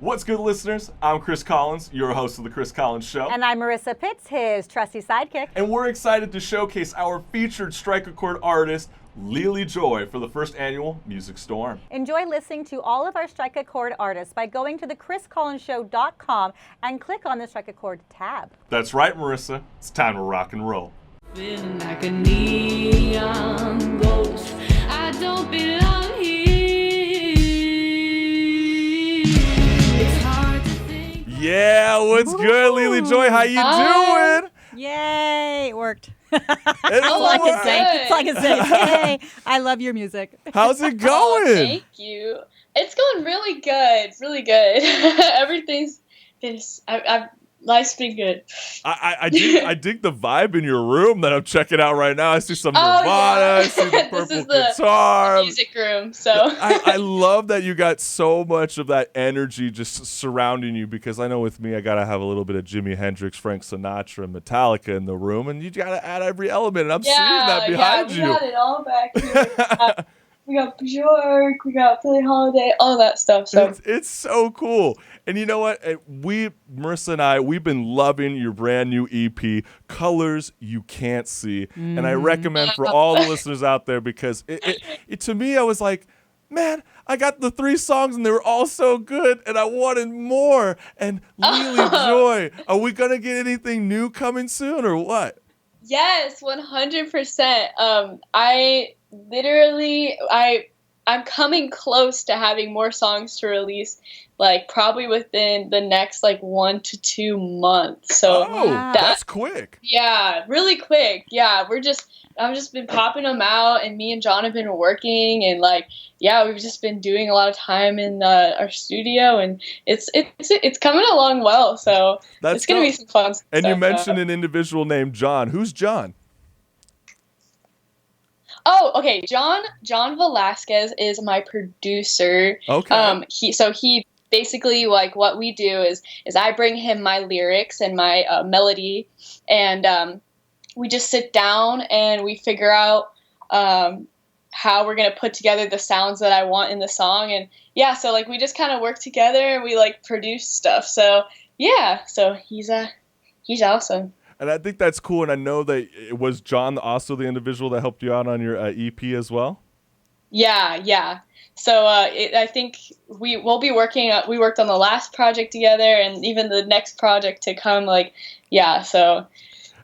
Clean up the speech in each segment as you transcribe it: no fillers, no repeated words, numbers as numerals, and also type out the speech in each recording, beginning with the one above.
What's good, listeners? I'm Chris Collins, your host of The Chris Collins Show. And I'm Marissa Pitts, his trusty sidekick. And we're excited to showcase our featured strike a chord artist, Lili Joy, for the first annual Music Storm. Enjoy listening to all of our strike a chord artists by going to thechriscollinsshow.com and click on the strike a chord tab. That's right, Marissa. It's time to rock and roll. Feeling like a neon ghost. I don't belong here. It's hard to think. Yeah, what's good, Lili Joy? How you doing? Yay, it worked. It's All I can say. It's like I say, yay, I love your music. How's it going? Oh, thank you. It's going really good, really good. Everything's been, life's been good. I dig the vibe in your room that I'm checking out right now. I see some Nirvana, I see the purple This is guitar. the music room, so. I love that you got so much of that energy just surrounding you, because I know with me, I got to have a little bit of Jimi Hendrix, Frank Sinatra, and Metallica in the room, and you got to add every element, and I'm seeing that behind you. Yeah, we got it all back here. We got Bjork, we got Billie Holiday, all that stuff. So It's so cool. And you know what? Marissa and I, we've been loving your brand new EP, Colors You Can't See. And I recommend for all the listeners out there, because it to me, I was like, man, I got the 3 songs and they were all so good and I wanted more. And Lili Joy, are we going to get anything new coming soon or what? yes, 100%. I'm coming close to having more songs to release, like probably within the next 1 to 2 months. So that's quick. Yeah, really quick. Yeah, I've just been popping them out, and me and John have been working, and we've just been doing a lot of time in our studio, and it's coming along well. So it's gonna be some fun stuff. And you mentioned an individual named John. Who's John? Oh, okay. John Velasquez is my producer. Okay. He basically, what we do is I bring him my lyrics and my melody, and we just sit down and we figure out how we're gonna put together the sounds that I want in the song, and so we just kind of work together and we produce stuff. So so he's awesome. And I think that's cool. And I know that it was John also the individual that helped you out on your EP as well. Yeah. So I think we'll be working. We worked on the last project together, and even the next project to come. So.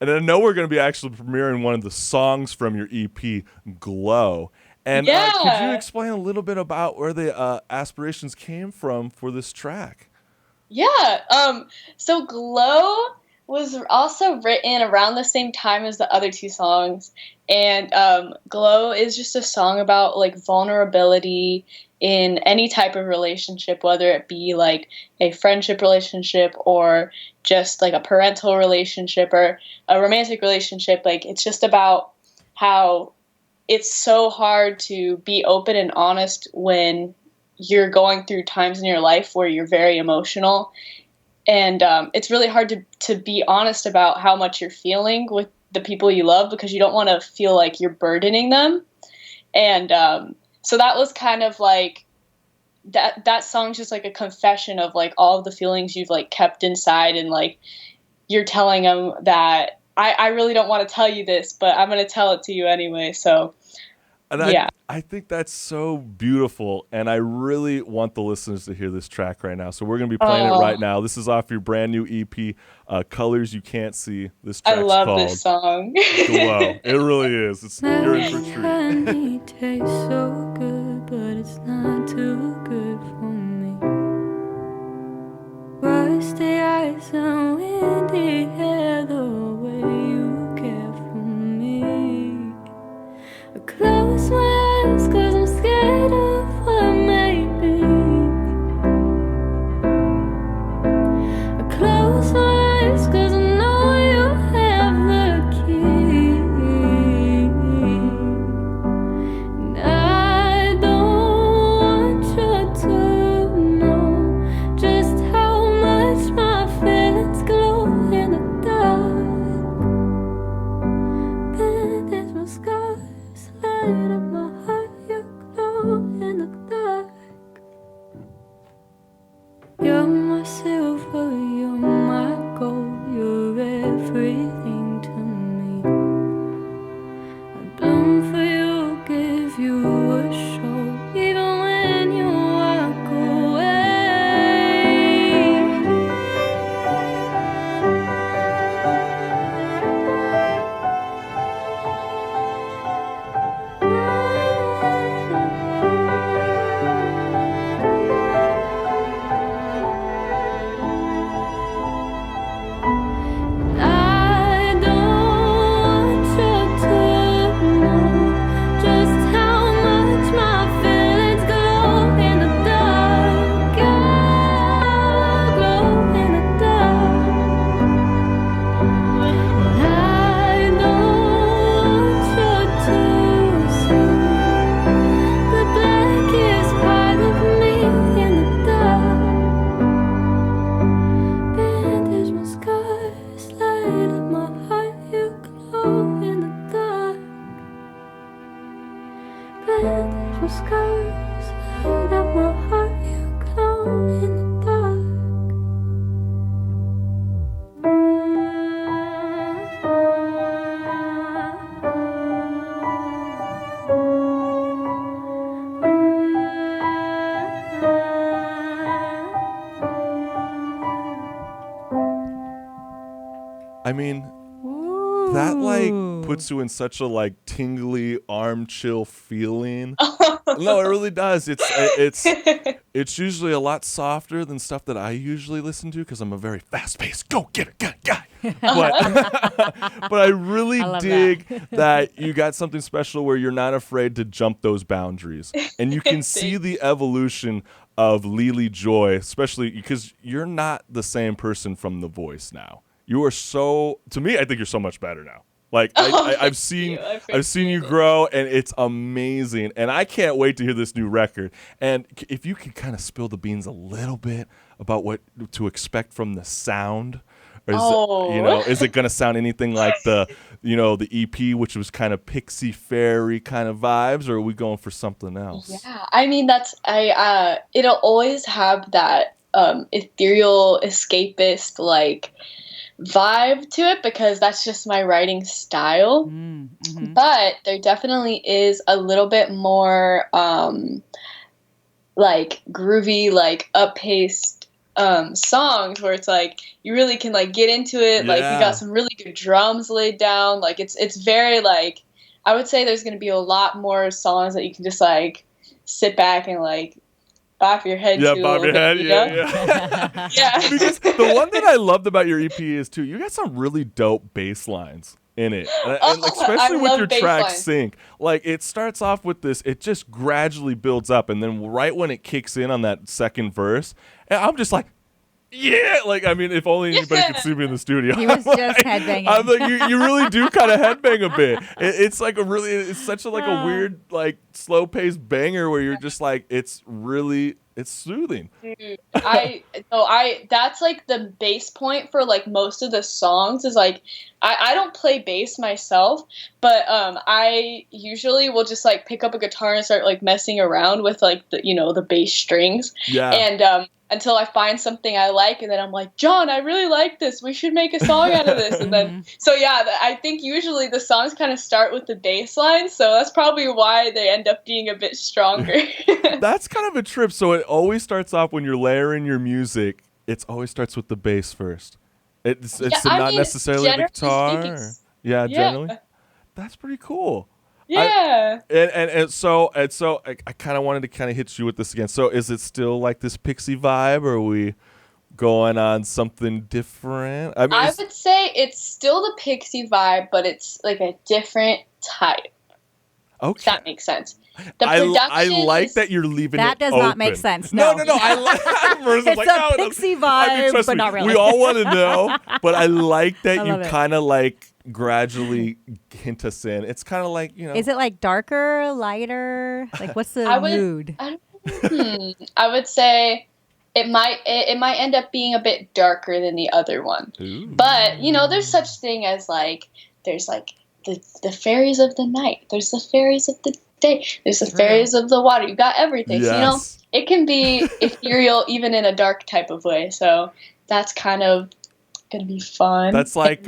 And I know we're going to be actually premiering one of the songs from your EP, Glow. And could you explain a little bit about where the aspirations came from for this track? Yeah. So Glow was also written around the same time as the other 2 songs, and Glow is just a song about vulnerability in any type of relationship, whether it be a friendship relationship or just a parental relationship or a romantic relationship. It's just about how it's so hard to be open and honest when you're going through times in your life where you're very emotional. And it's really hard to be honest about how much you're feeling with the people you love, because you don't want to feel like you're burdening them. And so that was kind of that song's just a confession of all of the feelings you've kept inside, and you're telling them that I really don't want to tell you this, but I'm going to tell it to you anyway. So I think that's so beautiful, and I really want the listeners to hear this track right now. So we're going to be playing it right now. This is off your brand new EP, Colors You Can't See. This track's I love called this song. Glow. It really is. You're in for a treat. Honey tastes so good, but it's not too good for me. Rusty eyes and windy hair, the way you care for me. I close my eyes 'cause I'm scared of what may be. I close my eyes 'cause I know you have the key. And I don't want you to know just how much my feelings glow in the dark. You're my silver, you're my gold, you're everything to me. I bloom for you, give you a show, even when you walk away. I don't want you to know just how much my feelings glow in the dark. Yeah, glow in the dark. I don't want you to see the blackest part of me in the dark. Bandage my scars, light up my heart, you glow in the dark. Bandage my scars, light up my heart, you glow in the dark. I mean, that like puts you in such a like tingly arm chill feeling. No, it really does. It's usually a lot softer than stuff that I usually listen to because I'm a very fast-paced, go-getter guy. But I really I love dig that you got something special where you're not afraid to jump those boundaries, and you can see the evolution of Lili Joy, especially because you're not the same person from The Voice now. You are so, to me, I think you're so much better now. Like I've seen you grow, and it's amazing. And I can't wait to hear this new record. And if you could kind of spill the beans a little bit about what to expect from the sound, or is it going to sound anything like the EP, which was kind of Pixie Fairy kind of vibes, or are we going for something else? Yeah, I mean it'll always have that ethereal, escapist like vibe to it because that's just my writing style. Mm-hmm. But there definitely is a little bit more like groovy, like up-paced songs where it's like you really can like get into it. Like we got some really good drums laid down. Like it's very like, I would say there's going to be a lot more songs that you can just like sit back and like bop your head to. Bob your head. Bit, you know? Yeah. Yeah. Because the one that I loved about your EP is too, you got some really dope bass lines in it, and especially with your track Sync. Like it starts off with this, it just gradually builds up, and then right when it kicks in on that second verse, and I'm just like, yeah, like I mean, if only anybody could see me in the studio. He was just headbanging. I'm like, you really do kind of headbang a bit. It's like it's such a like a weird like slow paced banger where you're just like, it's soothing. Dude, that's like the bass point for like most of the songs is like, I don't play bass myself, but I usually will just like pick up a guitar and start like messing around with like the bass strings. Yeah. And until I find something I like, and then I'm like, John, I really like this. We should make a song out of this. And then, so yeah, I think usually the songs kind of start with the bass line, so that's probably why they end up being a bit stronger. That's kind of a trip. So it always starts off when you're layering your music. It always starts with the bass first. It's not necessarily the guitar. Generally. That's pretty cool. Yeah. And so I kind of wanted to kind of hit you with this again. So is it still like this Pixie vibe, or are we going on something different? I mean, I would say it's still the Pixie vibe, but it's like a different type. Okay. If that makes sense. The production I like that you're leaving that it does open. not make sense. No. I like It's a Pixie vibe, trust but me, not really. We all want to know, but I like that I you love it. kind of like gradually hint us in. It's kind of like, Is it like darker, lighter? Like what's the mood? I would say it might end up being a bit darker than the other one. Ooh. But there's such thing as like there's like the fairies of the night. There's the fairies of the day. There's the fairies of the water. You got everything. So, you know, Yes. it can be ethereal even in a dark type of way. So that's kind of gonna be fun. That's like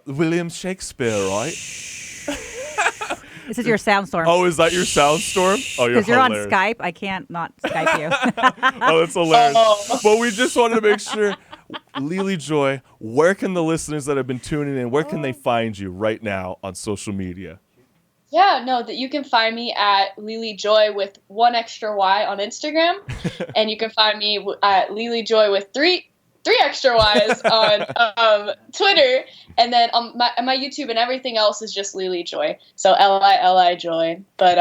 William Shakespeare, right? This is your soundstorm. Oh, is that your soundstorm? Oh, you're Because you're on hilarious. Skype, I can't not Skype you. Oh, that's hilarious. Oh. But we just wanted to make sure, Lili Joy, where can the listeners that have been tuning in, where can they find you right now on social media? Yeah, no, that you can find me at Lili Joy with 1 extra Y on Instagram, and you can find me at Lili Joy with three extra Y's on Twitter, and then on my YouTube and everything else is just Lili Joy. So Lili Joy. But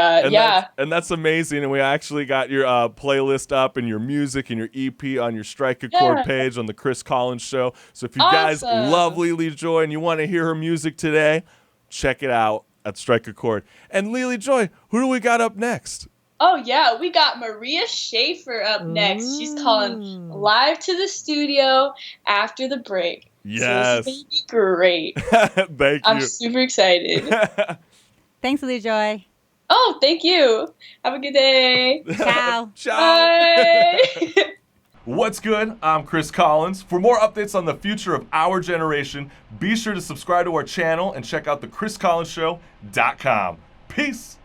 That's amazing. And we actually got your playlist up and your music and your EP on your Strike a Chord page on the Chris Collins Show. So if you guys love Lili Joy and you want to hear her music today, check it out at Strike a Chord. And Lili Joy, who do we got up next? Oh, yeah, we got Maria Schafer up next. She's calling live to the studio after the break. Yes. So this is going to be great. Thank you. I'm super excited. Thanks, Lili Joy. Oh, thank you. Have a good day. Ciao. Ciao. Bye. What's good? I'm Chris Collins. For more updates on the future of our generation, be sure to subscribe to our channel and check out thechriscollinsshow.com. Peace.